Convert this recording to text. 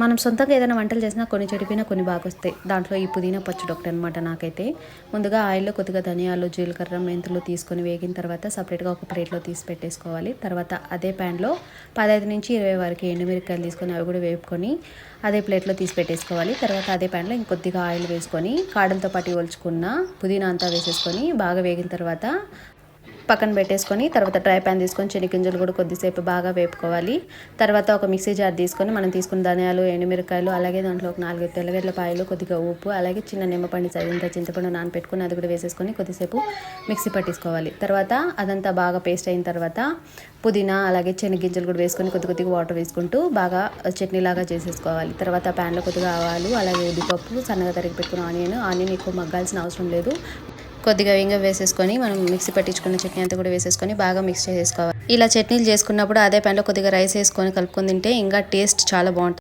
మనం సొంతంగా ఏదైనా వంటలు చేసినా కొన్ని చెడిపోయినా కొన్ని బాగా వస్తాయి. దాంట్లో ఈ పుదీనా పచ్చడి ఒకటి అనమాట నాకైతే. ముందుగా ఆయిల్లో కొద్దిగా ధనియాలు, జీలకర్ర, మెంతులు తీసుకొని వేగిన తర్వాత సపరేట్గా ఒక ప్లేట్లో తీసి పెట్టేసుకోవాలి. తర్వాత అదే ప్యాన్లో 15 నుంచి 20 వరకు ఎండుమిరపకాయలు తీసుకొని అవి కూడా వేపుకొని అదే ప్లేట్లో తీసి పెట్టేసుకోవాలి. తర్వాత అదే ప్యాన్లో ఇంకొద్దిగా ఆయిల్ వేసుకొని కాడలతో పాటు ఒలుచుకున్న పుదీనా అంతా వేసేసుకొని బాగా వేగిన తర్వాత పక్కన పెట్టేసుకొని తర్వాత డ్రై ప్యాన్ తీసుకొని శనగగింజలు కూడా కొద్దిసేపు బాగా వేపుకోవాలి. తర్వాత ఒక మిక్సీ జార్ తీసుకొని మనం తీసుకున్న ధనియాలు, ఎండుమిరపకాయలు, అలాగే దాంట్లో ఒక 4 తెల్లగడ్డలపాయలు, కొద్దిగా ఉప్పు, అలాగే చిన్న నిమ్మపండు సైజంత చింతపండు నానపెట్టుకొని అది కూడా వేసేసుకొని కొద్దిసేపు మిక్సీ పట్టేసుకోవాలి. తర్వాత అదంతా బాగా పేస్ట్ అయిన తర్వాత పుదీనా అలాగే శనగగింజలు కూడా వేసుకొని కొద్దిగా వాటర్ వేసుకుంటూ బాగా చట్నీ లాగా చేసేసుకోవాలి. తర్వాత ప్యాన్లో కొద్దిగా ఆవాలు, అలాగే ఉద్దిపప్పు, సన్నగా తరిగి పెట్టుకున్న ఆనియన్ ఎక్కువ మగ్గాల్సిన అవసరం లేదు. కొద్దిగా ఇంగువ వేసేసుకొని మనం మిక్సీ పట్టించుకున్న చట్నీ అంతా కూడా వేసేసుకొని బాగా మిక్స్ చేసుకోవాలి. ఇలా చట్నీలు చేసుకున్నప్పుడు అదే ప్యాన్లో కొద్దిగా రైస్ వేసుకొని కలుపుకొని తింటే ఇంకా టేస్ట్ చాలా బాగుంటుంది.